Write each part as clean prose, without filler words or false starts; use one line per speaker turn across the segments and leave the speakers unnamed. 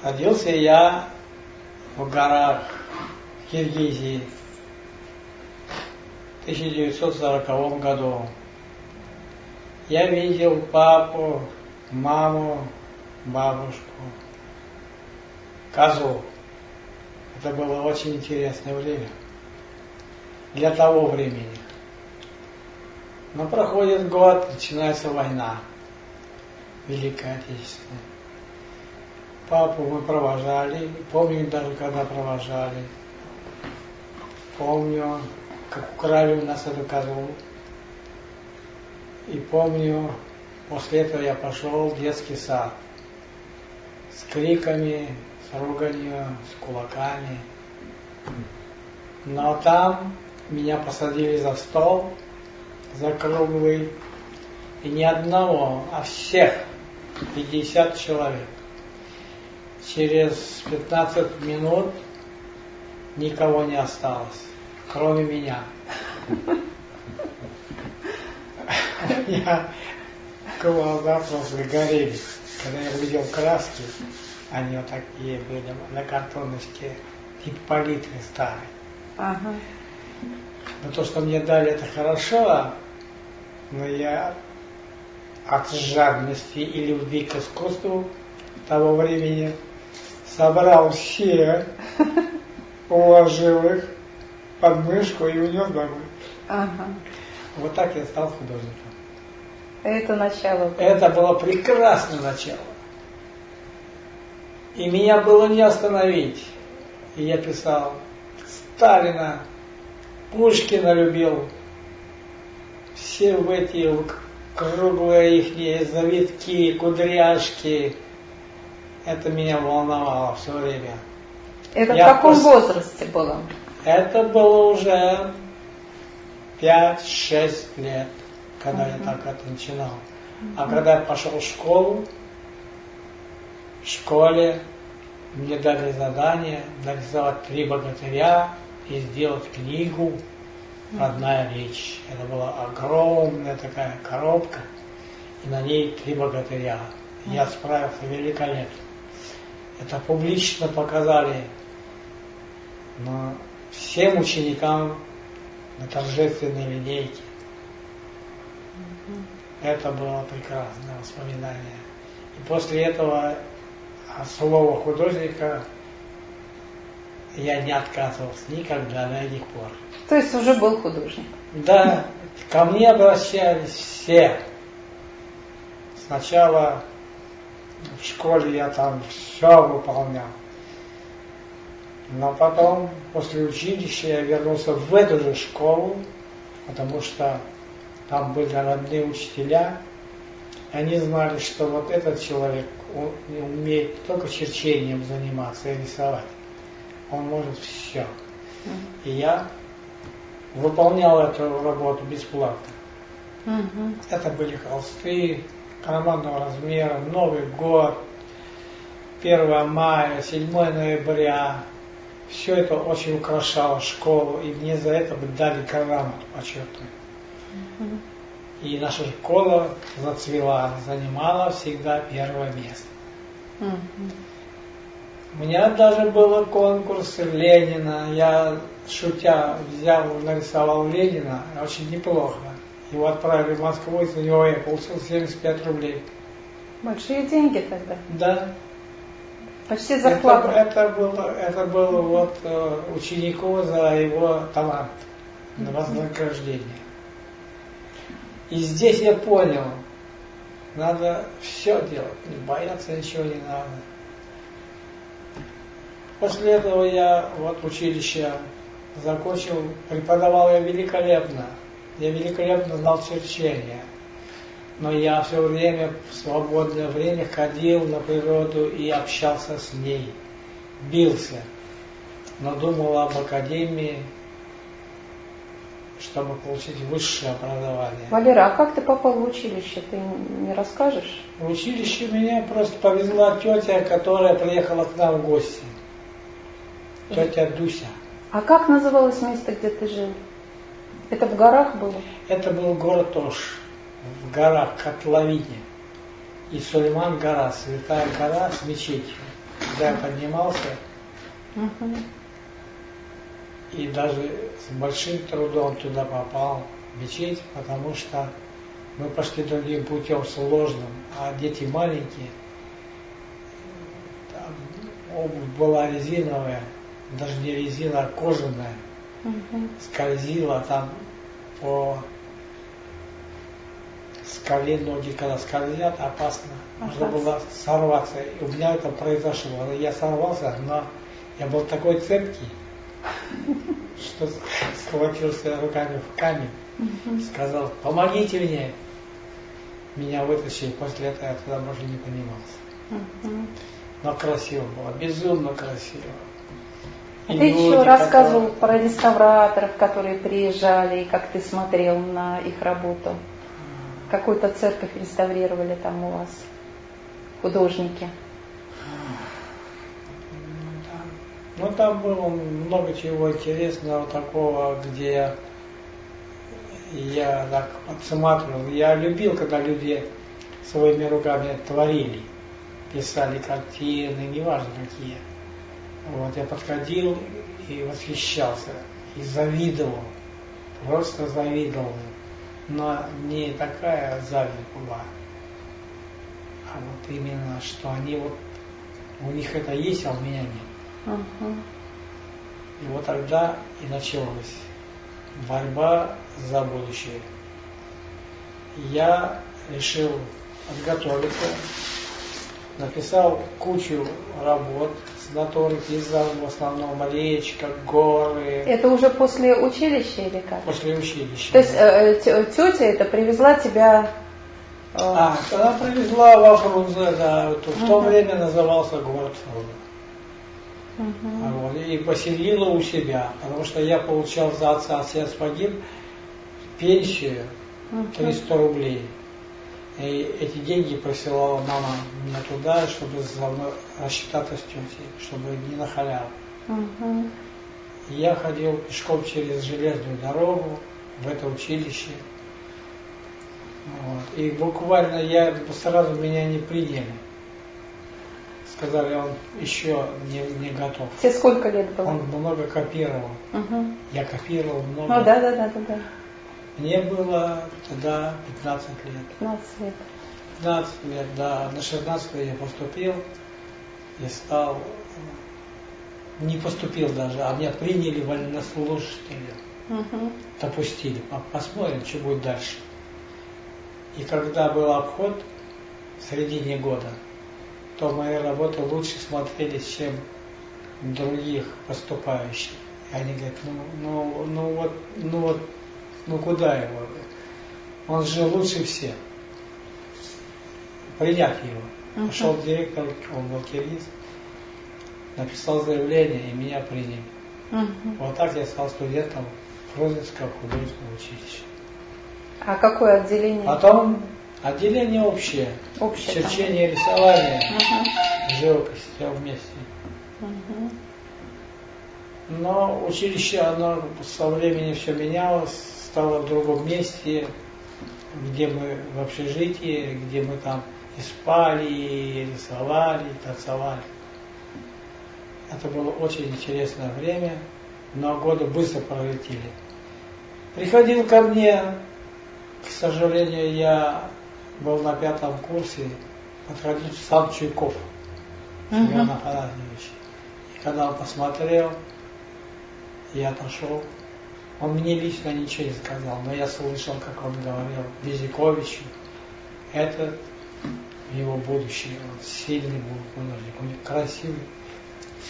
Родился я в горах в Киргизии в 1940 году. Я видел папу, маму, бабушку, козу. Это было очень интересное время для того времени. Но проходит год, начинается война, Великая Отечественная. Папу мы провожали, помню даже, когда провожали. Помню, как украли у нас эту козу. И помню, после этого я пошел в детский сад с криками, с руганью, с кулаками. Но там меня посадили за стол, за круглый, и не одного, а всех, 50 человек. Через 15 минут никого не осталось, кроме меня. Я глаза просто горели, когда я увидел краски, они вот такие были на картоночке, типа палитры старой.
Ага.
Но то, что мне дали, это хорошо, но я от жадности и любви к искусству того времени собрал все, уложил их под мышку и унес домой.
Ага.
Вот так я стал художником.
Это начало.
Это было прекрасное начало. И меня было не остановить. И я писал Сталина, Пушкина любил, все в эти круглые ихние завитки, кудряшки. Это меня волновало все время.
Это в каком возрасте было?
Это было уже 5-6 лет, когда я так это начинал. А когда я пошел в школу, в школе мне дали задание нарисовать 3 богатыря и сделать книгу «Родная речь». Это была огромная такая коробка, и на ней 3 богатыря. Я справился великолепно. Это публично показали, но всем ученикам на торжественной линейке. Это было прекрасное воспоминание. И после этого от слова художника я не отказывался никогда до сих пор.
То есть уже был художник?
Да, ко мне обращались все. Сначала в школе я там все выполнял. Но потом, после училища, я вернулся в эту же школу, потому что там были родные учителя. Они знали, что вот этот человек умеет только черчением заниматься и рисовать. Он может все. И я выполнял эту работу бесплатно. Это были холсты командного размера, Новый год, 1 мая, 7 ноября. Все это очень украшало школу, и мне за это бы дали грамоту почетную. И наша школа зацвела, занимала всегда 1 место. У меня даже был конкурс Ленина. Я, шутя, нарисовал Ленина, очень неплохо. Его отправили в Москву, и за него я получил 75 рублей.
Большие деньги тогда?
Да.
Почти зарплата.
Это было вот ученику за его талант, на вознаграждение. И здесь я понял, надо все делать, не бояться ничего не надо. После этого я вот училище закончил, преподавал я великолепно. Я великолепно знал черчение. Но я все время, в свободное время ходил на природу и общался с ней. Бился. Но думал об академии, чтобы получить высшее образование.
Валера, а как ты попал в училище? Ты не расскажешь?
В училище меня просто повезла тетя, которая приехала к нам в гости. Тетя Дуся.
А как называлось место, где ты жил? Это в горах было?
Это был город Ош, в горах, Котловине. И Сулейман гора, святая гора с мечетью. когда я поднимался,
Мгм.
и даже с большим трудом туда попал, в мечеть, потому что мы пошли другим путем сложным, а дети маленькие, там обувь была резиновая, даже не резина, а кожаная,
Мгм.
скользила там по скале, ноги когда скользят, опасно. Можно
Опасно.
было сорваться. И у меня это произошло. Я сорвался, но я был такой цепкий, что схватился руками в камень,
Мгм.
сказал: помогите мне. Меня вытащили, после этого я туда больше не поднимался.
Мгм.
Но красиво было, безумно красиво.
А
И
ты еще
люди,
рассказывал
которые-
про реставраторов, которые приезжали, и как ты смотрел на их работу. Какую-то церковь реставрировали там у вас, художники.
Ну там было много чего интересного такого, где я так подсматривал. Я любил, когда люди своими руками творили, писали картины, неважно какие. Вот я подходил и восхищался, и завидовал, просто завидовал. Но не такая зависть была, а вот именно, что они вот, у них это есть, а у меня нет.
Мгм.
И вот тогда и началась борьба за будущее. Я решил подготовиться, написал кучу работ с натуры, пейзаж, в основном речка, горы,
Это уже после училища или как?
после училища.
То есть тетя это привезла тебя...
Она привезла во Фрунзе, да, в то
Мгм.
время назывался город Фрунзе.
Мгм.
Вот, и поселила у себя, потому что я получал за отец погиб пенсию
Мгм.
300 рублей. И эти деньги присылала мама мне туда, чтобы за мной рассчитаться с тетей, чтобы не на халяву.
Мгм.
И я ходил пешком через железную дорогу в это училище. Вот. И буквально сразу меня не приняли. Сказали, он еще не готов.
Тебе сколько лет было?
Он много копировал.
Мгм.
Я копировал много.
Ну да.
Мне было тогда 15 лет.
15 лет.
15 лет, да. На 16 я поступил и стал, не поступил даже, а меня приняли вольнослушателем.
Мгм.
Допустили. Посмотрим, что будет дальше. И когда был обход в середине года, то мои работы лучше смотрелись, чем других поступающих. И они говорят, ну куда его? Он же лучше всех. Принять его.
Мгм.
Пошел директор, он был киргиз, написал заявление, и меня приняли.
Мгм.
Вот так я стал студентом Фрунзенского художественного училища.
А какое отделение?
Потом отделение общее.
Общее там.
Черчение, рисование,
Мгм.
живопись, все вместе.
Мгм.
Но училище, оно со временем все менялось, стало в другом месте, где мы в общежитии, где мы там и спали, и рисовали, и танцевали. Это было очень интересное время, но годы быстро пролетели. Приходил ко мне, к сожалению, я был на 5 курсе, подходил сам Чуйков, Семен
Мгм.
Афанасьевич. И когда он посмотрел, я отошел. Он мне лично ничего не сказал, но я слышал, как он говорил Безиковичу, это его будущее, он сильный был художник, у него красивый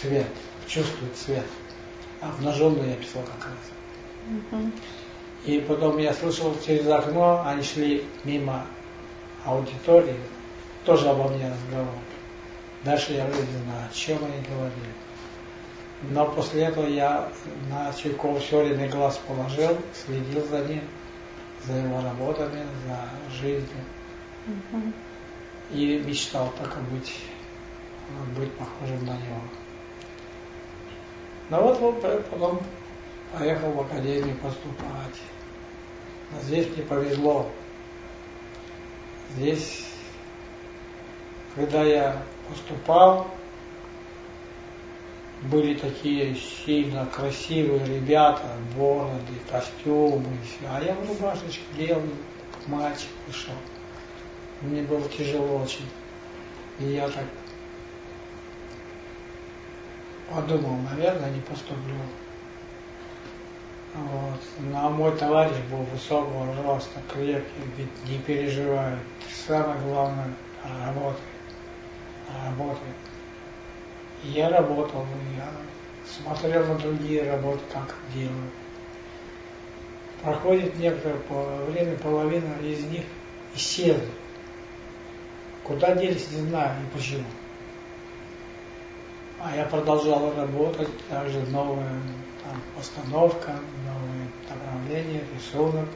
цвет, чувствует цвет. Обнаженный я писал как раз.
Мгм.
И потом я слышал через окно, они шли мимо аудитории, тоже обо мне разговор. Дальше я уже не знаю, о чем они говорили. Но после этого я на Чуйкова все время глаз положил, следил за ним, за его работами, за жизнью.
Мгм.
И мечтал только быть похожим на него. Но вот потом поехал в академию поступать. Но здесь мне повезло. Здесь, когда я поступал, были такие сильно красивые ребята, бороды, костюмы, и все. А я в рубашечке белый, как мальчик пришел. Мне было тяжело очень. И я так подумал, наверное, не поступлю. Вот. Ну, а мой товарищ был высокого роста, крепкий, ведь не переживает. Самое главное – работает. И я работал, я смотрел на другие работы, как делают. Проходит некоторое время, половина из них исчезли. Куда делись, не знаю, и почему. А я продолжал работать, также новая постановка, новые направления, рисунок.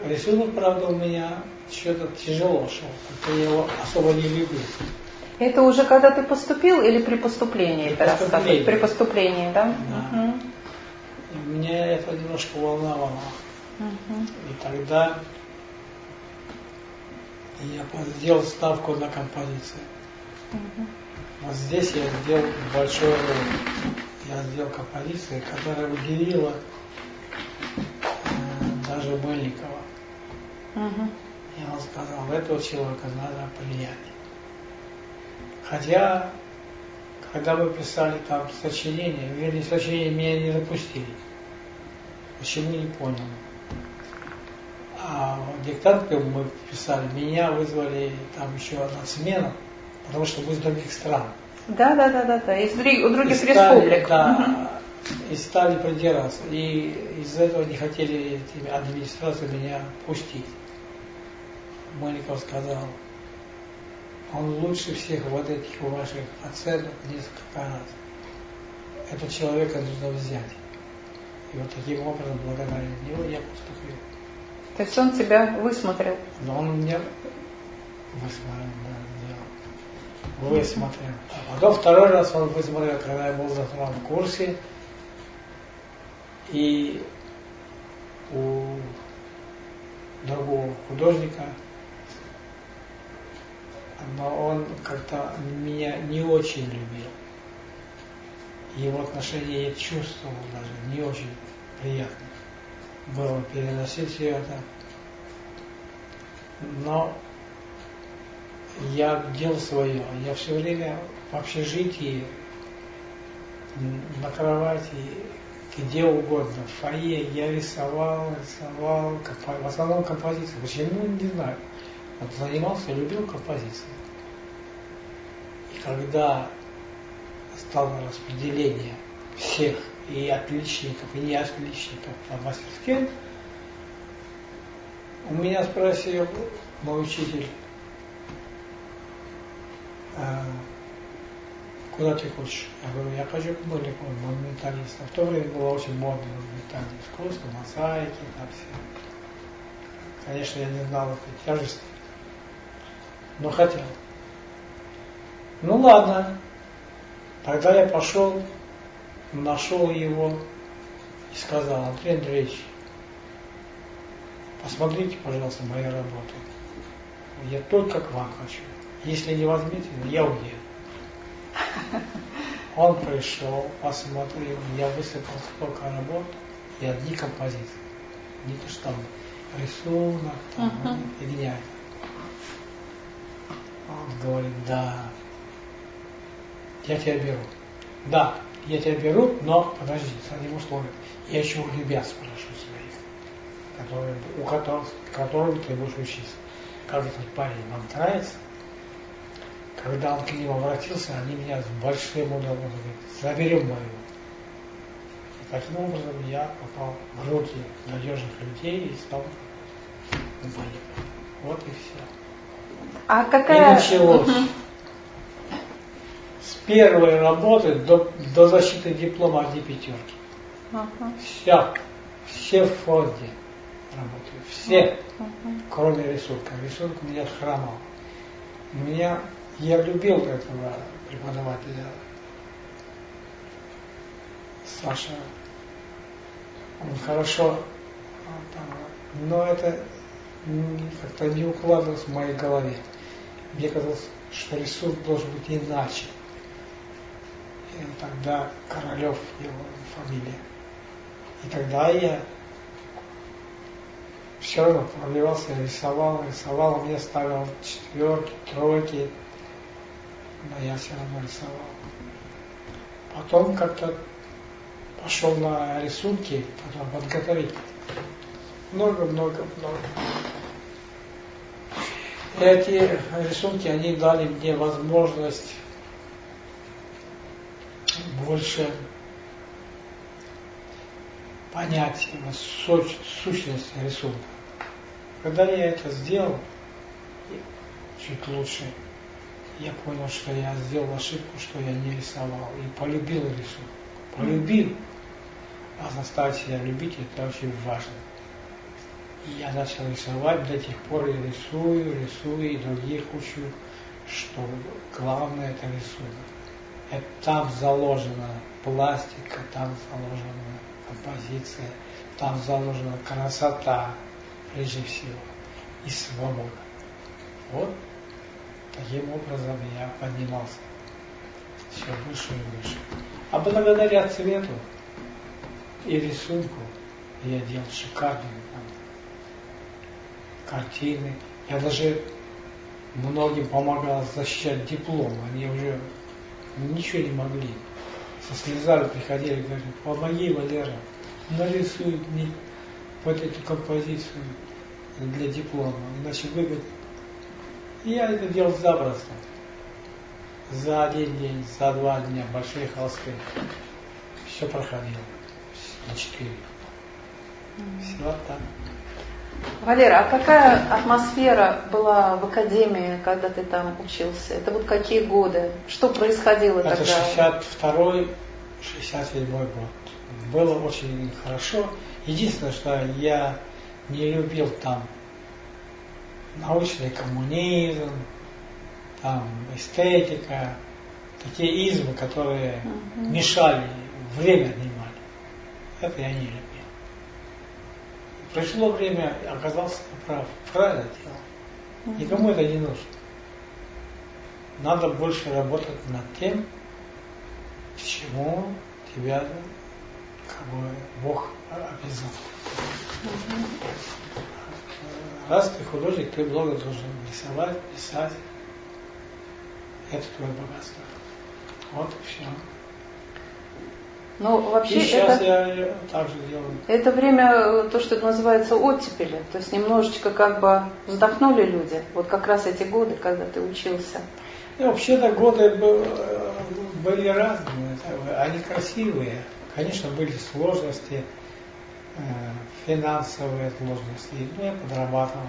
Рисунок, правда, у меня что-то тяжело шел, как-то я его особо не любил.
Это уже когда ты поступил или при поступлении?
При
поступлении, да?
Да. Угу. И меня это немножко волновало.
Угу.
И тогда я сделал ставку на композицию.
Угу.
Вот здесь я сделал большой ролик. Я сделал композицию, которая удивила даже Мельникова.
Угу.
И он сказал, этого человека надо принять. Хотя, когда мы писали там сочинение, вернее, сочинение меня не запустили. Почему, не понял. А диктантку мы писали, меня вызвали там еще одна смена, потому что мы из других стран.
Да, из других
и
республик.
Да, и стали придираться. И из-за этого не хотели администрацию меня пустить. Мельников сказал, он лучше всех вот этих ваших оценок несколько раз. Этого человека нужно взять. И вот таким образом, благодаря него, я поступил.
То есть он тебя высмотрел?
Но он меня высмотрел. А потом второй раз он высмотрел, когда я был на втором курсе. И у другого художника, но он как-то меня не очень любил. Его отношение я чувствовал даже, не очень приятно было переносить все это. Но я делал свое. Я все время в общежитии, на кровати, где угодно, в фойе я рисовал, в основном композиции. Почему, не знаю. Вот занимался, любил композиции. И когда стало распределение всех, и отличников, и не отличников по мастерским, у меня спросил мой учитель, куда ты хочешь? Я говорю, я хочу к Мельникову, монументалиста. В то время было очень модно монументальное искусство, мозаики, там все. Конечно, я не знал этой тяжести, но хотел. Ну ладно, тогда я пошел, нашел его и сказал, Андрей Андреевич, посмотрите, пожалуйста, мои работы. Я только к вам хочу. Если не возьмете, я уеду. Он пришел, посмотрел, я высыпал столько работ и одни композиции. Не то что там рисунок, там, фигня. Он говорит, да, я тебя беру. Да, я тебя беру, но подожди, с одним условием. Я еще у ребят спрошу своих, у которых ты будешь учиться. Как этот парень вам нравится? Когда он к ним обратился, они меня с большим удовольствием говорят, заберем моего. И таким образом я попал в руки надежных людей и стал компанией. Вот и все.
А какая...
И началось. С первой работы до защиты диплома одни пятерки. Все в фонде работают. Все, кроме рисунка. Рисунок у меня хромал. Я любил этого преподавателя Саша. Он хорошо, но это как-то не укладывалось в моей голове. Мне казалось, что рисунок должен быть иначе. И тогда Королев его фамилия. И тогда я все равно проливался, рисовал, мне ставил 4, 3, но я все равно рисовал. Потом как-то пошел на рисунки, потом подготовить. Много. Эти рисунки, они дали мне возможность больше понять сущность рисунка. Когда я это сделал, чуть лучше, я понял, что я сделал ошибку, что я не рисовал. И полюбил рисунок. Полюбил. А заставить себя любить, это очень важно. И я начал рисовать, до тех пор я рисую, и других учу, что главное это рисунок. Это там заложена пластика, там заложена композиция, там заложена красота, прежде всего, и свобода. Вот таким образом я поднимался все выше и выше. А благодаря цвету и рисунку я делал шикарные картины. Я даже многим помогал защищать диплом. Они уже ничего не могли. Со слезами приходили и говорили: помоги, Валера, нарисуй мне вот эту композицию для диплома, иначе выгодно. И я это делал запросто. За 1 день, за 2 дня большие холсты. Все проходило. На 4. Все так.
Валера, а какая атмосфера была в академии, когда ты там учился? Это вот какие годы? Что происходило тогда?
Это 62-й, 67-й год. Было очень хорошо. Единственное, что я не любил там научный коммунизм, там эстетика, такие измы, которые мешали, время отнимали. Это я не любил. Пришло время, оказался прав. Правильно делал. Никому это не нужно. Надо больше работать над тем, к чему тебя Бог обязал. Раз ты художник, ты много должен рисовать, писать. Это твое богатство. Вот и все.
Ну, вообще
и сейчас я так же делаю.
Это время, то, что называется оттепели. То есть немножечко как бы вздохнули люди. Вот как раз эти годы, когда ты учился.
И вообще-то годы были разные. Они красивые. Конечно, были сложности, финансовые сложности. Но я подрабатывал.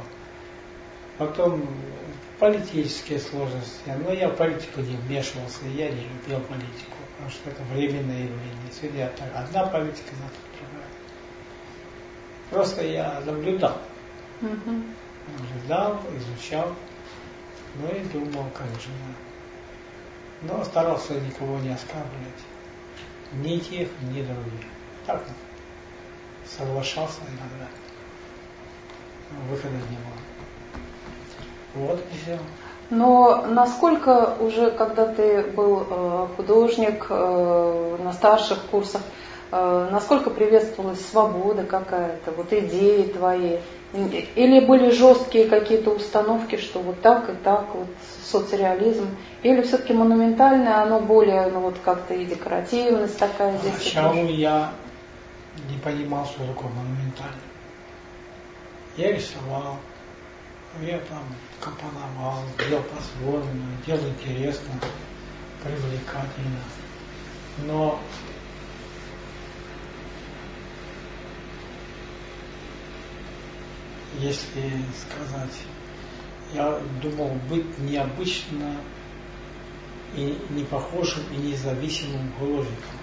Потом политические сложности. Но я в политику не вмешивался. Я не любил политику. Потому что это временное явление. Сегодня одна политика, завтра другая. Просто я наблюдал. Наблюдал, изучал, ну и думал, как же надо. Но старался никого не оскорблять. Ни тех, ни других. Так соглашался иногда. Но выхода не было. Вот и все.
Но насколько уже, когда ты был художник на старших курсах, насколько приветствовалась свобода какая-то, вот идеи твои? Или были жесткие какие-то установки, что вот так и так, вот соцреализм? Или все-таки монументальное, оно более, ну вот как-то и декоративность такая здесь?
Поначалу я не понимал, что такое монументальное. Я рисовал. Я там компоновал, делал по-своему, делал интересно, привлекательно. Но если сказать, я думал быть необычно и не похожим и независимым художником.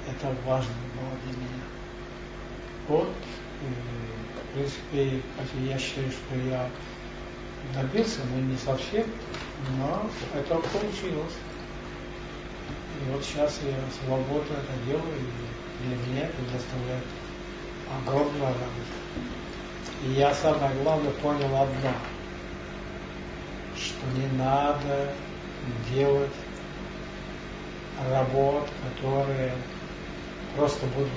Это важно было для меня. Вот. В принципе, я считаю, что я добился, но не совсем, но это получилось. И вот сейчас я свободно это делаю, и для меня это доставляет огромную радость. И я самое главное понял одно, что не надо делать работ, которые просто будут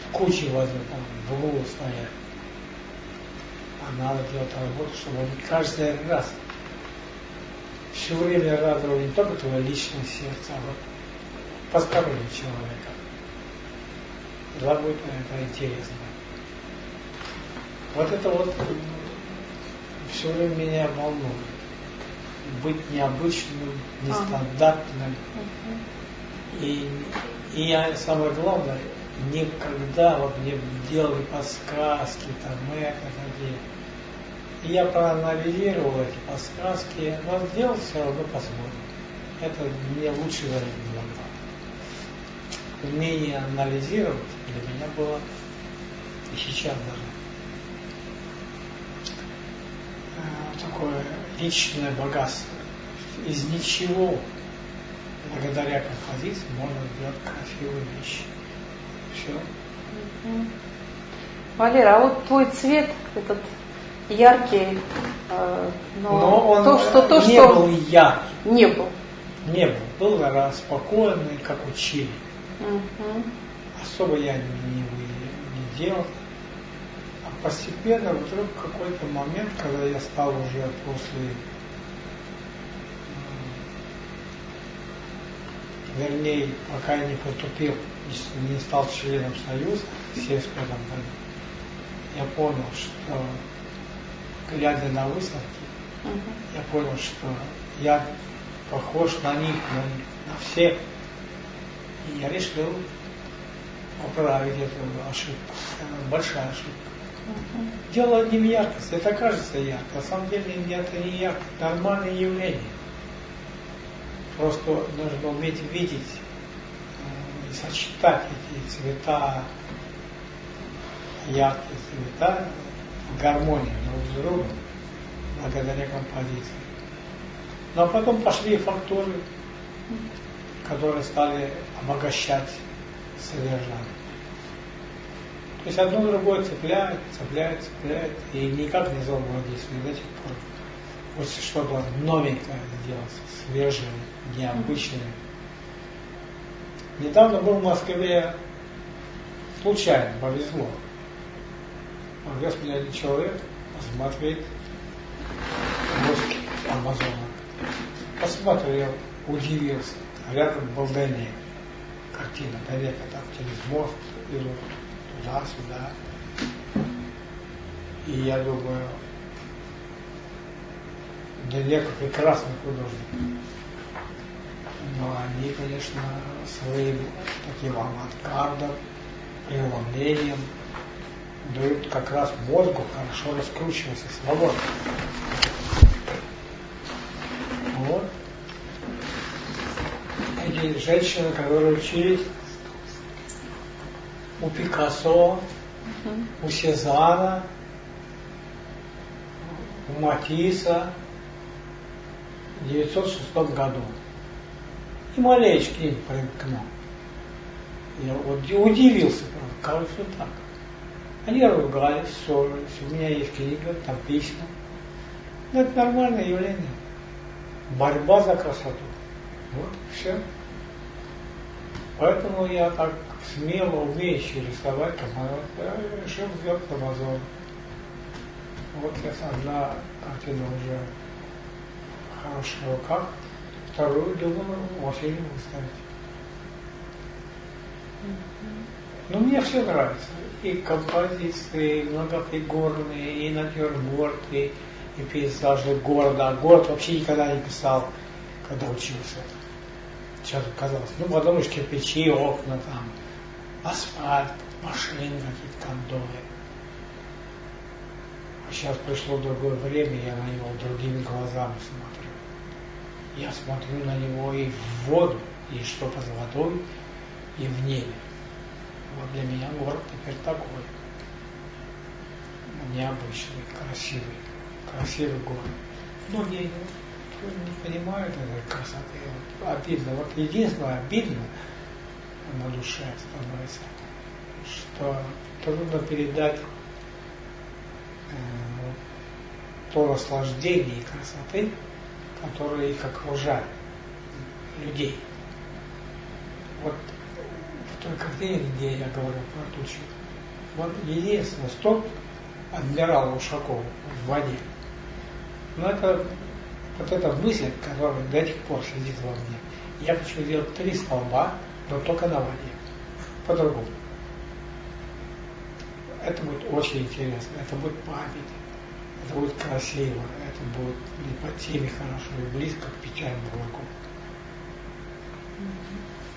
в куче возле там, в углу стоять. А надо делать работу, чтобы он каждый раз все время радовал не только твое личное сердце, а вот поздоровье человека. Забота это интересно. Вот это вот все время меня волнует. Быть необычным, нестандартным. И я, самое главное, никогда вот мне делали подсказки, там это. И я проанализировал эти подсказки, но сделал все равно по-своему. Это мне лучше вариант. Умение анализировать для меня было и сейчас даже такое личное богатство. Из ничего, благодаря композиции, можно сделать красивые вещи. Все.
Валера, а вот твой цвет, этот яркий,
но он
то,
не был яркий.
Не был.
Не был. Был спокойный, как учили. Особо я не делал. А постепенно вдруг какой-то момент, когда я стал уже после, вернее, пока я не потупил, не стал членом Союза в 1975 году, я понял, что, глядя на выставки, я понял, что я похож на них, на всех. И я решил поправить эту ошибку. Это большая ошибка. Дело не в яркости, это кажется ярко. На самом деле это не ярко, это нормальное явление. Просто нужно уметь видеть и сочетать эти цвета, яркие цвета, в гармонии друг с другом, благодаря композиции. Но потом пошли фактуры, которые стали обогащать содержание. То есть одно другое цепляет, и никак не взаимодействует до сих пор. Вот что-то новенькое сделать, свежее, необычное. Недавно был в Москве, случайно, повезло. Повез меня один человек посмотреть доски Амазона. Посмотрел, удивился. Рядом был Даниэль. Картина Даниэля, там через мост идут туда-сюда. И я думаю, Даниэль прекрасный художник. Но они, конечно, своим таким авангардом, преломлением дают как раз мозгу хорошо раскручиваться, свободно. Вот. Эти женщины, которые учились у Пикассо, у Сезанна, у Матисса в 1906 году. И малечки не промкнул. Я вот удивился, как все так. Они ругались, ссорились, у меня есть книга, там письма. Но это нормальное явление. Борьба за красоту. Вот, все. Поэтому я так смело, умеющий рисовать, я решил сделать Амазон. Вот сейчас одна картина уже в хороших руках, вторую, думаю, осенью выставить. Но мне все нравится. И композиции, и многофигурные, и натюрморты, и пейзажи города. А город вообще никогда не писал, когда учился. Сейчас казалось, ну подумаешь, кирпичи, окна там, асфальт, машины какие-то кондовые. А сейчас пришло другое время, я на него другими глазами смотрю. Я смотрю на него и в воду, и что под водой, и в небе. Вот для меня город теперь такой. Необычный, красивый город. Многие не понимают этой красоты. Вот, обидно. Вот единственное обидно на душе становится, что трудно передать то наслаждение и красоты, которые их окружают, людей. вот в той картине, где я говорю про тучи, вот единственный столб адмирала Ушакова в воде. Но это вот эта мысль, которая до сих пор сидит во мне. Я хочу сделать 3 столба, но только на воде. По-другому. Это будет очень интересно, это будет память, это будет красиво, это будет и по теме хорошо, и близко к печальному глубоко.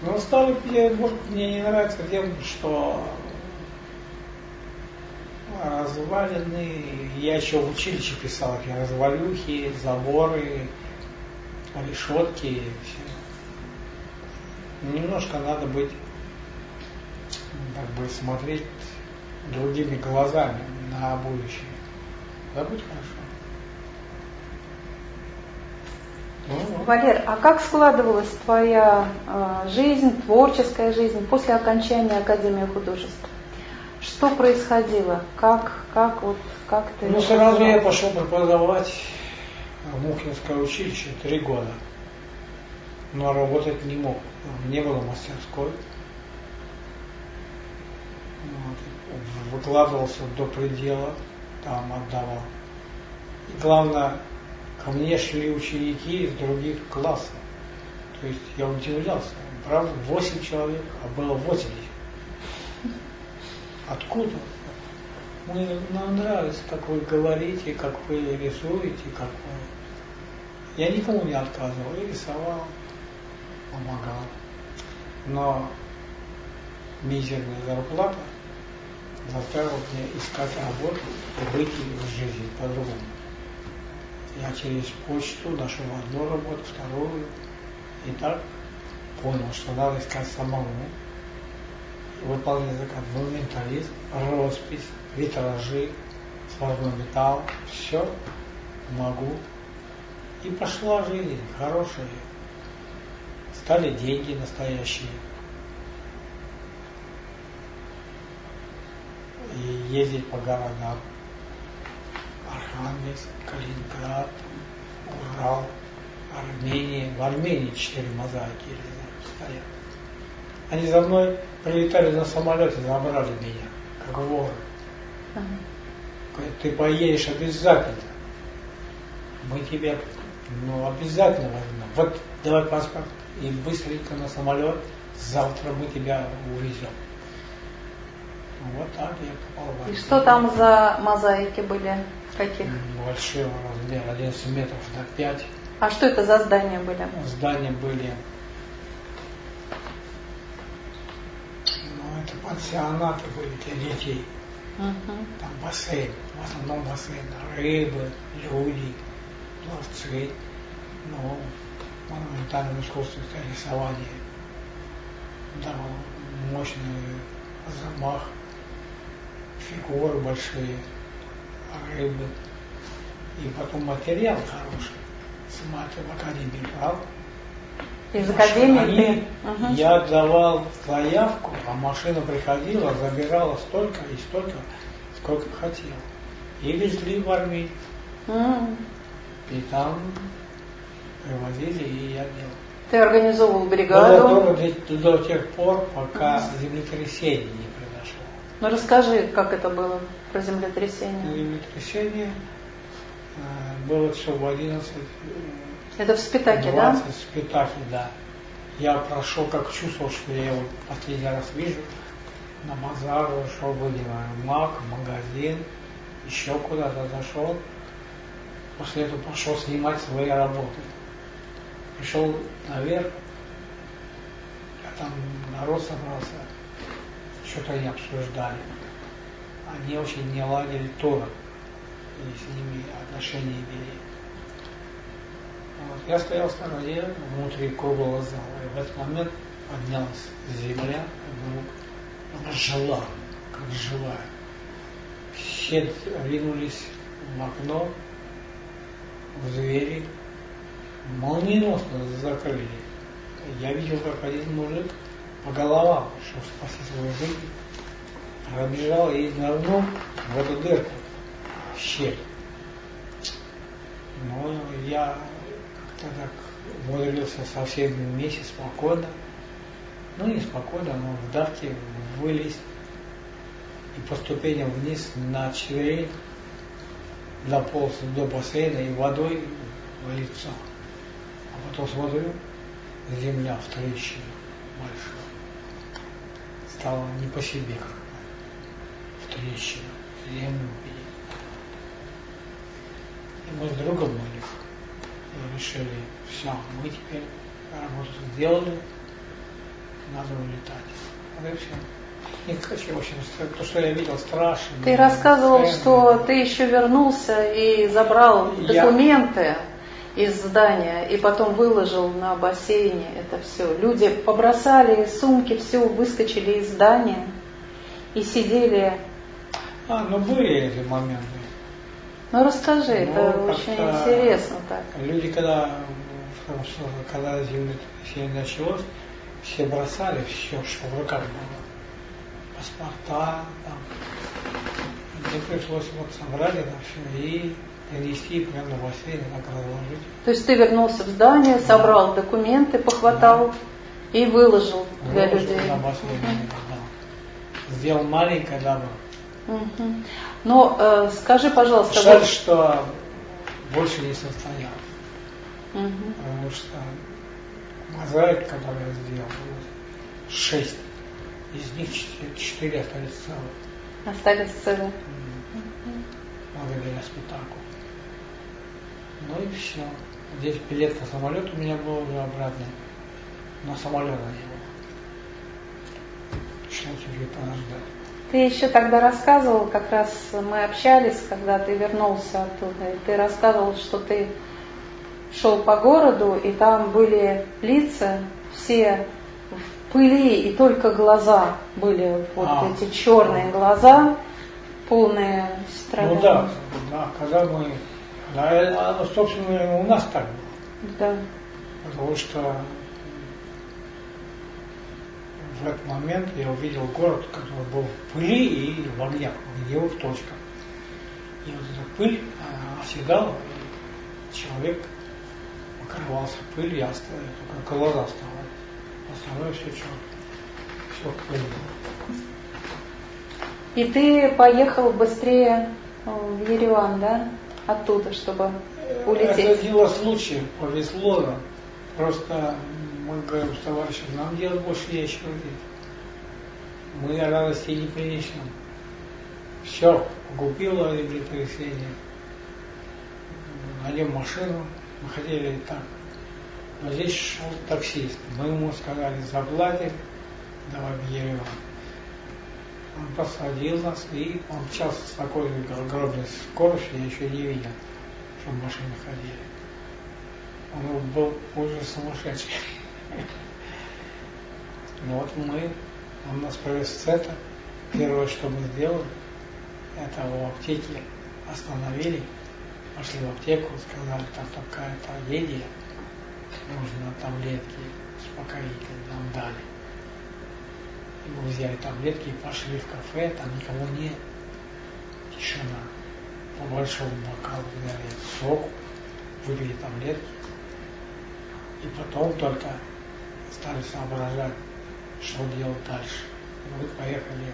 Но Старый Петербург мне не нравится тем, что развалины, я еще в училище писал, эти развалюхи, заборы, решетки и все. Немножко надо быть, как бы смотреть другими глазами на будущее. Да будет хорошо.
Валер, а как складывалась твоя жизнь, творческая жизнь после окончания Академии художеств? Что происходило? Как ты?
Ну, сразу я пошел преподавать в Мухинское училище 3 года. Но работать не мог. Не было мастерской. Вот. Выкладывался до предела, там отдавал. И главное, ко мне шли ученики из других классов. То есть я удивлялся. Правда, 8 человек, а было 80. Откуда? Нам нравится, как вы говорите, как вы рисуете, как вы... Я никому не отказывал, и рисовал, помогал. Но мизерная зарплата заставила меня искать работу и выйти в жизнь по-другому. Я через почту нашел одну работу, вторую, и так понял, что надо искать самому. Выполнять заказ, монументализм, роспись, витражи, сварной металл, все могу. И пошла жизнь хорошая. Стали деньги настоящие. И ездить по городам. Архангельск, Калининград, Урал, Армения. В Армении 4 мозаики стоят. Они за мной прилетали на самолете, забрали меня, как воры. Говорят, ты поедешь обязательно. Мы тебя, обязательно возьмем. Вот, давай паспорт и быстренько на самолет. Завтра мы тебя увезем. Вот так я попал в Армению.
И что там за мозаики были? Каких?
Большого размера, 11 метров на 5.
А что это за здания были?
Здания были... Это пансионаты были для детей. Там бассейн, в основном бассейн, рыбы, люди, пловцы, монументальное искусство, рисование, там мощный замах, фигуры большие, рыбы. И потом материал хороший. Сама в академии брал.
Из академии ты?
Я давал заявку, а машина приходила, забирала столько и столько, сколько хотел. И везли в Армению. И там привозили, и я делал.
Ты организовывал бригаду?
До тех пор, пока землетрясение не произошло.
Ну расскажи, как это было про землетрясение.
Землетрясение было все в 11.
Это в Спитаке,
20,
да?
В Спитаке, да. Я прошел, как чувствовал, что я его последний раз вижу. На базар зашел, выделил маг, магазин, еще куда-то зашел. После этого пошел снимать свои работы. Пришел наверх, а там народ собрался, что-то они обсуждали. Они очень не ладили Тора, и с ними отношения вели. Вот. Я стоял в стороне, внутри круглого зала, и в этот момент поднялась земля, вдруг она жила, как живая. Все ринулись в окно, в двери, молниеносно закрыли. Я видел, как один мужик по головам, чтобы спасти свою жизнь, пробежал и нырнул в эту дырку, в щель. Но я как-то так умудрился со всеми вместе спокойно Ну, неспокойно, но в давке вылезть и по ступеням вниз на четвереньках дополз до бассейна и водой в лицо. А потом смотрю, земля в трещине большая. Стало не по себе в трещину, землю увидеть. И мы с другом были, решили, все, мы теперь работу сделали, надо улетать. Вот и все. Не хочу, в общем, то, что я видел, страшно.
Ты рассказывал, что ты еще вернулся и забрал документы из здания, и потом выложил на бассейне это все. Люди побросали сумки, все, выскочили из здания и сидели.
Ну были эти моменты.
Ну расскажи, это очень интересно так.
Люди, когда землетрясение началось, все бросали все, что в руках было. Паспорта, там. Мне пришлось вот собрать это все и принести прямо на бассейн, так разложить.
То есть ты вернулся в здание, собрал документы, похватал и выложил для людей.
На бассейн, да. Сделал маленькое добро.
Но скажи, пожалуйста...
Жаль, что больше не состоялось. Потому что мозаик, который я сделал, 6. Из них 4 остались целы.
Остались целы.
Благодаря спектаклю. Ну и все. Здесь билет на самолет у меня был уже обратный. Но самолета не было. Пришлось уже подождать.
Ты еще тогда рассказывал, как раз мы общались, когда ты вернулся оттуда, и ты рассказывал, что ты шел по городу, и там были лица все в пыли, и только глаза были, вот эти черные глаза, полные страдания.
Ну да, когда мы... Да, собственно, у нас так было.
Да.
Потому что в этот момент я увидел город, который был в пыли и в огнях, в его в точках. И вот эта пыль оседала, и человек покрывался пылью, и оставил, только глаза оставались. Остальное все черное. Все в пыли.
И ты поехал быстрее в Ереван, да? Оттуда, чтобы улететь.
Это дело случая, повезло нам. Просто мы говорим с товарищем, нам делать больше нечего здесь. Мы радости не принесем. Все, погубило землетрясение. Найдем машину, мы хотели так. Но здесь шел таксист. Мы ему сказали, заплатим, давай в Ереван. Он посадил нас, и он мчался с такой огромной скоростью, я еще не видел, что машины ходили. Он был уже сумасшедший. Ну вот он нас привез в центр. Первое, что мы сделали, это в аптеке остановили, пошли в аптеку, сказали, там такая трагедия, нужно таблетки успокоительные, нам дали. И мы взяли таблетки и пошли в кафе, там никого нет, тишина. По большому бокалу взяли сок, выпили таблетки. И потом только стали соображать, что делать дальше. Мы поехали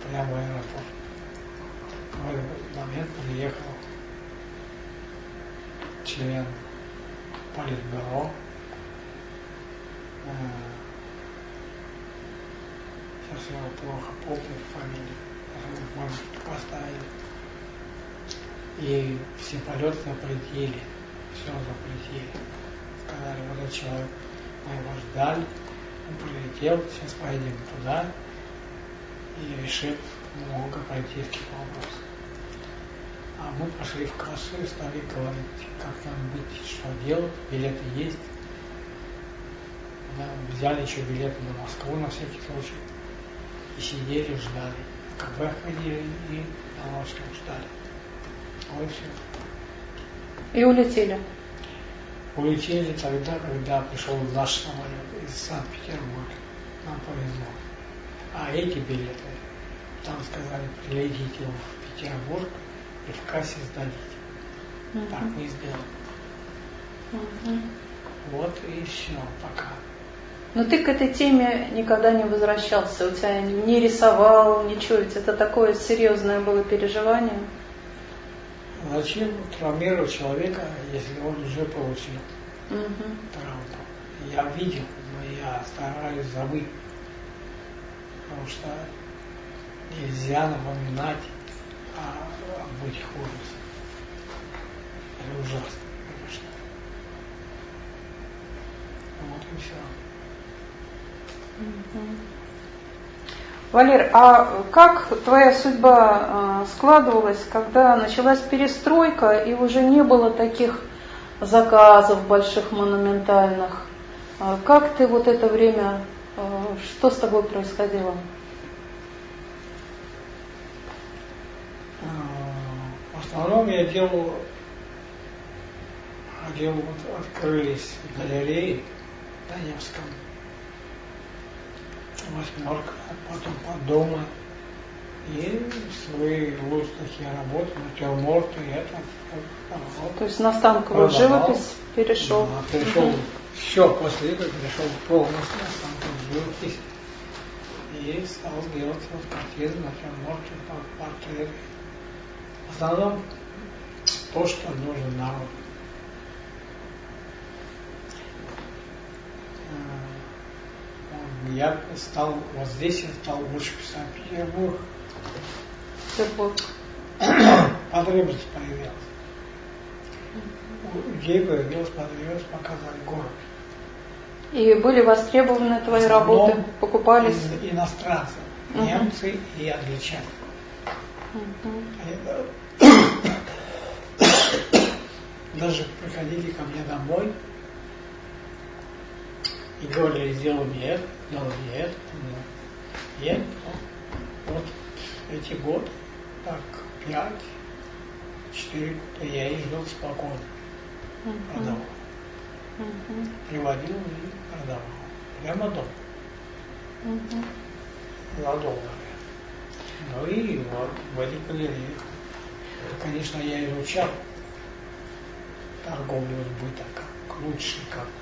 прямо в аэропорт. В этот момент приехал член политбюро. Сейчас я его плохо помню фамилию. Может, поставили. И все полеты запретили. Все запретили. Сказали, вот этот человек, мы его ждали, он прилетел, сейчас поедем туда и решим много политических вопросов. А мы пошли в кассу и стали говорить, как нам быть, что делать, билеты есть. Да, взяли еще билеты на Москву на всякий случай и сидели, ждали. В кафе ходили и на Москву ждали. Вот и все.
И улетели.
Улетели тогда, когда пришел наш самолет из Санкт-Петербурга. Нам повезло. А эти билеты, там сказали, прилетите в Петербург и в кассе сдадите. Так мы и сделали. Вот и все, пока.
Но ты к этой теме никогда не возвращался, у тебя не рисовал, ничего, ведь это такое серьезное было переживание.
Зачем травмировать человека, если он уже получил травму? Я видел, но я стараюсь забыть, потому что нельзя напоминать об этих ужасах. Это ужасно, конечно. Вот и все.
Валер, а как твоя судьба складывалась, когда началась перестройка и уже не было таких заказов больших, монументальных? Как ты вот это время, что с тобой происходило?
В основном я делал, открылись галереи на Невском, «Восьмерка», потом «Подумай», и свои лучшие работы, натюрморты, я там работал.
То есть на станковую живопись перешел?
Да, перешел, все после этого перешел полностью на станковую живопись и стал делать картины, натюрморты, портреты. В основном то, что нужно народу. Я стал, вот здесь я стал лучше писать Петербург. Потребность появилась. У людей появилась потребность показать город.
И были востребованы твои работы? Покупались?
Иностранцы, немцы и англичане. Даже приходили ко мне домой и говорили, сделай мне это, сделай мне это. Я вот эти годы, так 5-4 года я и жил спокойно. Продавал. Приводил и продавал. Прямо дома. За доллары. Ну и вот в этих галереях. Конечно, я изучал торговлю сбыта, как лучше,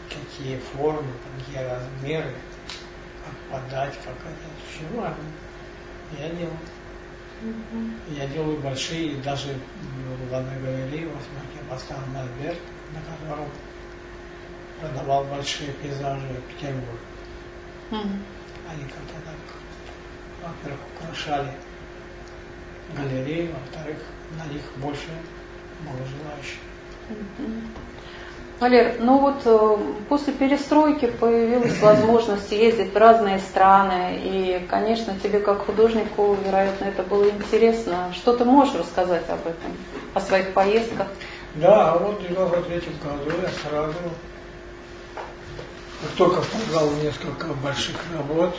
какие формы, какие размеры, как подать, как это. Все важно. Я делал. Я делаю большие, даже в одной галерее, в Восьмерке, я поставил мольберт, на котором продавал большие пейзажи Петербурга. Они как-то так, во-первых, украшали галереи, во-вторых, на них больше было желающих.
Валер, ну вот после перестройки появилась возможность ездить в разные страны, и, конечно, тебе как художнику, вероятно, это было интересно. Что ты можешь рассказать об этом, о своих поездках?
Да, вот в 1993 году я сразу, как только продал несколько больших работ,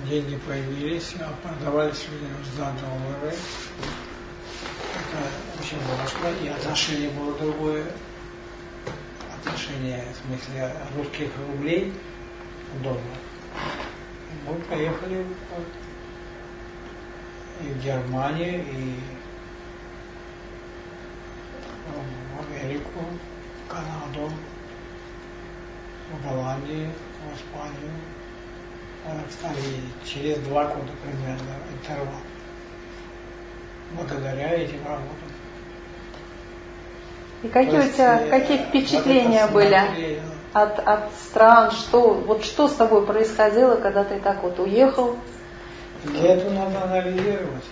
деньги появились, а продавались за доллары. Это очень важно, и отношение было другое. Отношение, в смысле, русских рублей к доллару. Мы поехали и в Германию, и в Америку, в Канаду, в Голландию, в Испанию. Кстати, через 2 года примерно интервал. Благодаря этим работам.
И какие у тебя, какие впечатления были от стран, что с тобой происходило, когда ты так вот уехал?
Для этого надо анализировать,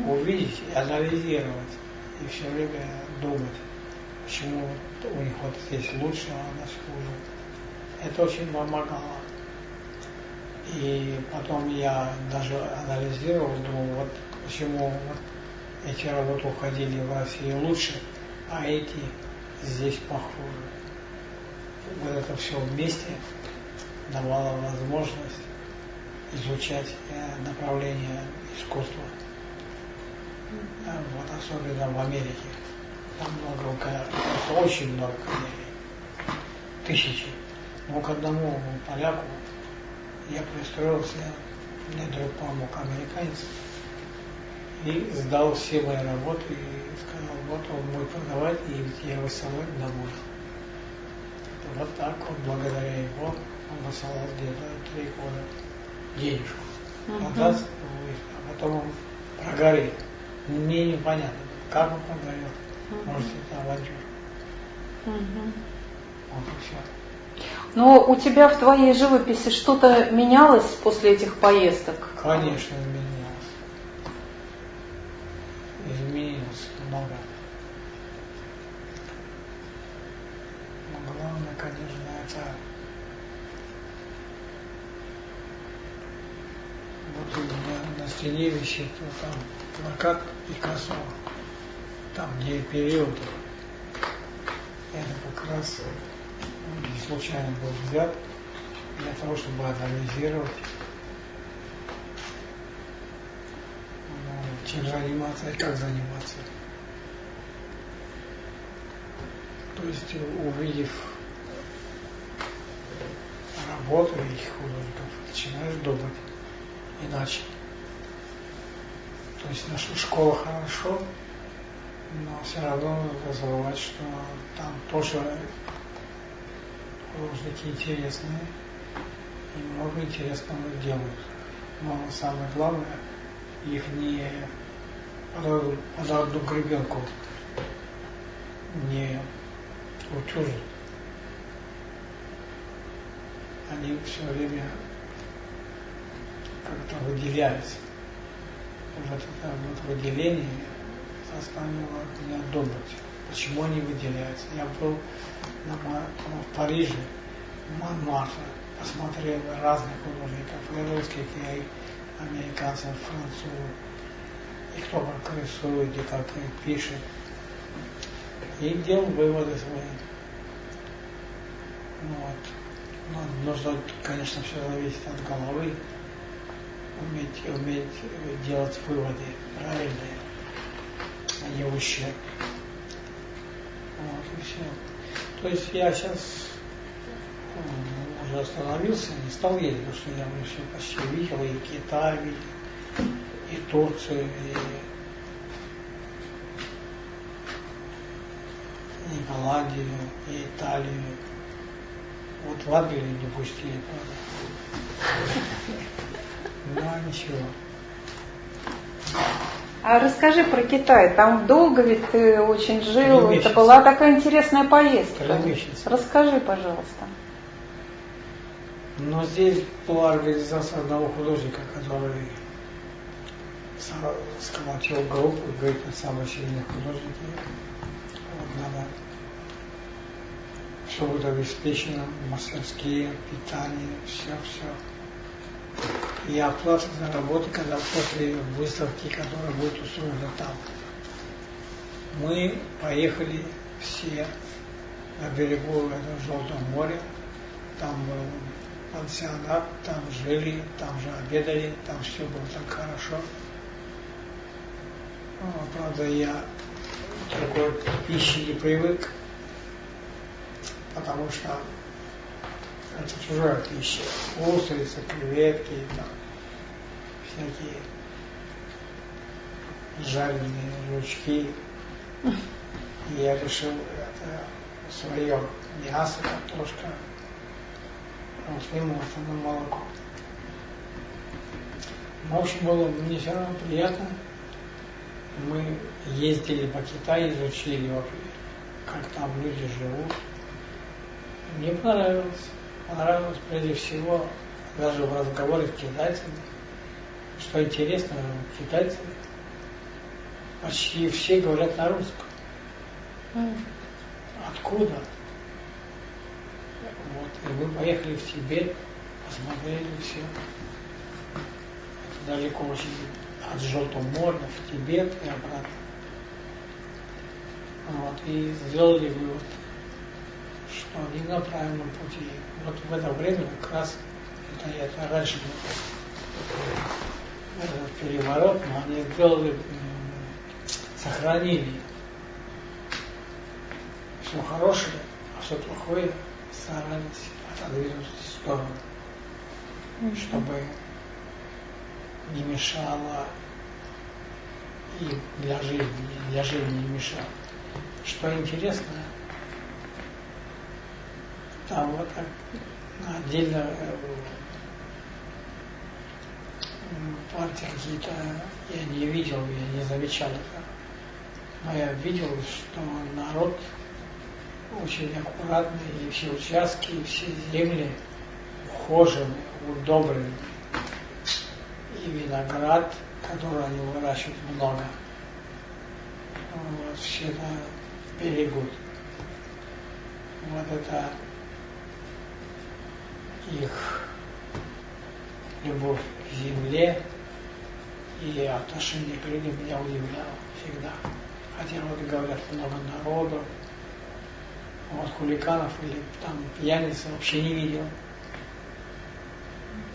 увидеть и анализировать, и все время думать, почему у них вот здесь лучше, а у нас хуже. Это очень помогало. И потом я даже анализировал, думал, вот почему вот эти работы уходили в Россию лучше, а эти здесь похуже. Вот это все вместе давало возможность изучать направление искусства. Вот особенно в Америке. Там много, очень много галерей. Тысячи. Но к одному поляку я пристроился, мне друг помог, американец, и сдал все мои работы и сказал, вот он будет продавать, и я его с собой домой. вот так вот, благодаря его, он посылал где-то 3 года денежку. Отдаст, а потом он прогорел. Мне непонятно, как он прогорел. Может, это авантюра. Вот и все.
Но у тебя в твоей живописи что-то менялось после этих поездок?
Конечно, изменилось. Изменилось много. Но главное, конечно, это вот у меня на стене висит вот там плакат Пикассо, там где период. Это как раз случайно был взят для того, чтобы анализировать, чем заниматься и как заниматься. То есть, увидев работу этих художников, начинаешь думать иначе. То есть наша школа хорошо, но все равно надо забывать, что там тоже художники интересные и много интересного делают. Но самое главное, их не под одну гребенку не утюжат. Они все время как-то выделяются. Вот это вот выделение заставило меня думать, почему они выделяются. Я был в Париже, в Монмартре, посмотрел разных художников, и русских, и американцев, французов, и кто как рисует, и как пишет. И делал выводы свои. Вот. Но нужно, конечно, все зависит от головы, уметь делать выводы правильные, а не ущерб. Вот и все. То есть я сейчас уже остановился, не стал ездить, потому что я все почти видел, и Китай видел, и Турцию, и Голландию, и Италию. Вот в Англию не пустили, правда. Ну, ничего.
А расскажи про Китай. Там долго ведь ты очень жил.
3 месяца.
Это была такая интересная поездка.
3 месяца.
Расскажи, пожалуйста.
Но здесь была организация одного художника, который сколотил группу, говорит, это самые сильные художники. Вот надо, все будет обеспечено, мастерские, питание, все. И оплата за работу, когда после выставки, которая будет устроена там. Мы поехали все на берегу этого Желтого моря, там был пансионат, там жили, там же обедали, там все было так хорошо. Правда, я к такой пище не привык, потому что это чужая пища. Устрицы, креветки, там, всякие жареные жучки. И я решил это свое мясо, картошка, вот молоко. В общем, было мне все равно приятно. Мы ездили по Китаю, изучили вообще, как там люди живут. Мне понравилось. Понравилось прежде всего даже в разговоре с китайцами. Что интересно, китайцы почти все говорят на русском. Откуда? Вот. И мы поехали в Тибет, посмотрели все. Это далеко очень от Желтого моря в Тибет и обратно. Вот. И сделали вывод, что они на правильном пути. Вот в это время как раз, это раньше был этот переворот, но они сделали, сохранили все хорошее, а все плохое старались отодвинуть в сторону, чтобы не мешало и для жизни не мешало. Что интересно, Там вот так отдельно партии какие-то я не видел, я не замечал это. Но я видел, что народ очень аккуратный, и все участки, и все земли ухожены, удобрены. И виноград, который они выращивают много, вот, все это берегут. Вот это их любовь к земле и отношение к людям меня удивляло всегда. Хотя вот говорят, много народу, вот хулиганов или там пьяниц вообще не видел.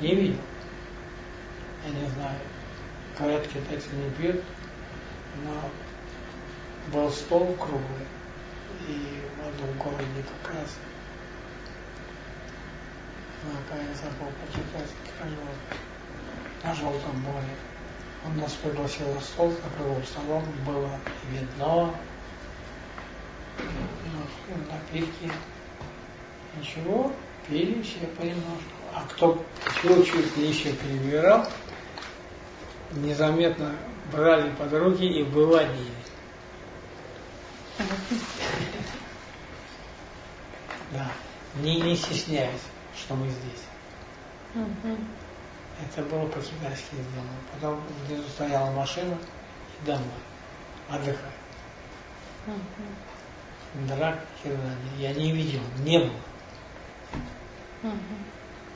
Не видел. Я не знаю. Говорят, китайцы не пьют, но был стол круглый, и в одном городе как раз, я забыл по-китайски, на Желтом море. Он нас пригласил за стол, за круглым столом было вино, напитки. Ничего, пили все понемножку. А кто чуть-чуть еще перебирал, незаметно брали под руки и выводили. Да, не стесняясь, что мы здесь. Это было по-китайски сделано. Потом внизу стояла машина и домой. Отдыхать. Драк я не видел, не было.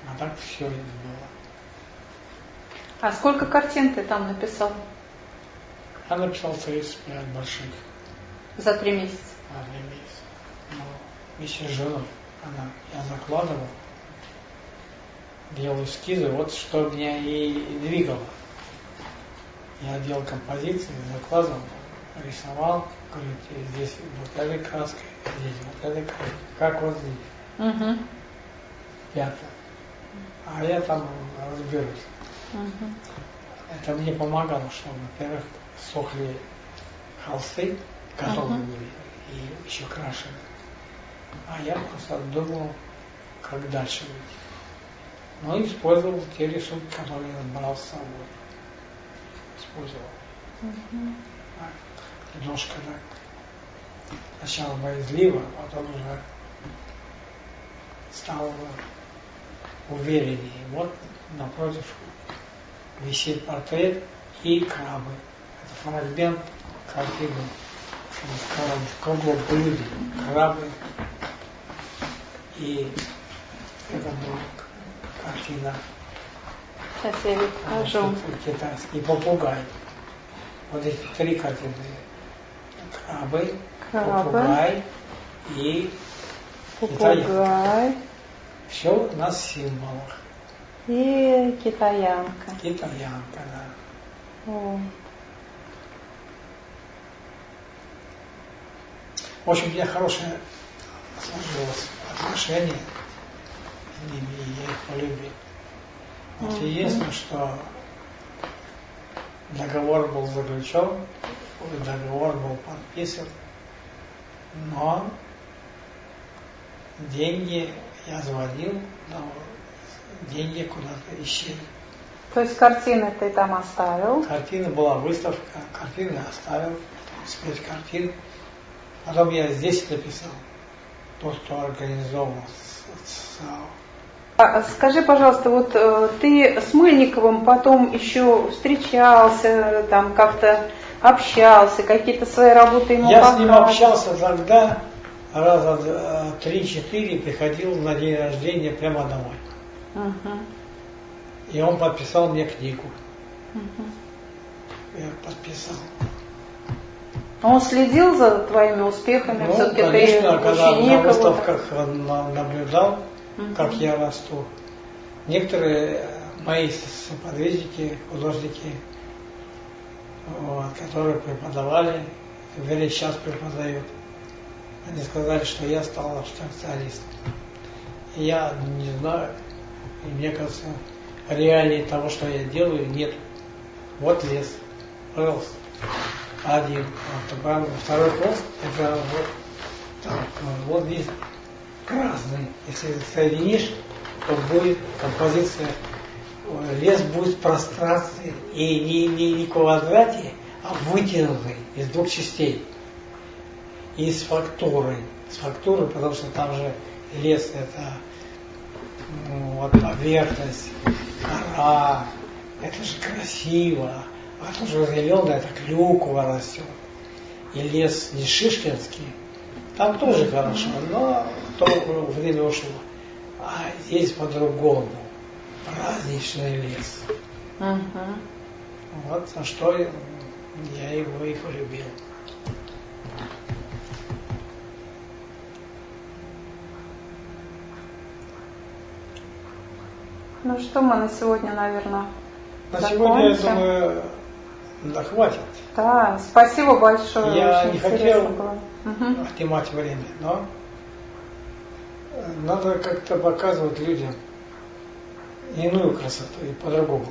А так все это было.
А сколько картин ты там написал?
Я написал 35 больших.
За 3 месяца?
За 3 месяца. Но вместе с женой. Я закладывал, делал эскизы, вот что меня и двигало. Я делал композиции, закладывал, рисовал, говорю, здесь вот этой краской, здесь вот этой краской, как вот здесь. Пятое. А я там разберусь. Это мне помогало, что, во-первых, сохли холсты, готовые были, и еще крашены. А я просто думал, как дальше быть. Но использовал те рисунки, которые я брал с собой. Использовал. Немножко так. Сначала боязливо, а потом уже стал увереннее. Вот напротив висит портрет и крабы. Это фрагмент картины в круглом блюде. Крабы. И это была картина.
Сейчас я покажу.
Китайский попугай. Вот эти 3 картины. Крабы, попугай и китаянка. Все на символах.
И китаянка.
Китаянка, да.
О.
В общем, у меня хорошее сложилось отношение с ними, и я их полюбил. Вот единственное, что договор был заключен, договор был подписан, но деньги, я звонил, но деньги куда-то исчезли.
То есть картины ты там оставил?
Картина была выставка, картины я оставил, 5 картин. Потом я здесь написал, то, что организовал
Скажи, пожалуйста, вот ты с Мыльниковым потом еще встречался, там как-то общался, какие-то свои работы ему
показывал? Я с ним общался тогда, раза 3-4 приходил на день рождения прямо домой. И он подписал мне книгу. Я подписал.
Он следил за твоими успехами?
Ну,
все-таки
конечно,
ты
когда
ученик
на выставках наблюдал, как я расту. Некоторые мои соподвижники, художники, вот, которые преподавали, вернее, сейчас преподают, они сказали, что я стал абстракционистом. И я не знаю, и мне кажется, реалий того, что я делаю, нет. Вот лес, пожалуйста. Один, второй пост, это вот так, вот здесь разный. Если соединишь, то будет композиция, лес будет в пространстве и не в квадрате, а вытянутый из двух частей. И с фактурой. С фактурой, потому что там же лес это вот поверхность, кора, это же красиво. А то, что зеленое, это клюква растет. И лес не шишкинский, там тоже хорошо, но то время ушло. А здесь по-другому. Праздничный лес. Вот за что я его и полюбил.
Ну что, мы на сегодня, наверное,
На
закончим.
сегодня, я думаю, да, хватит.
Да, спасибо большое.
Я
очень
не
интересно
хотел
было.
отнимать время, но надо как-то показывать людям иную красоту и по-другому.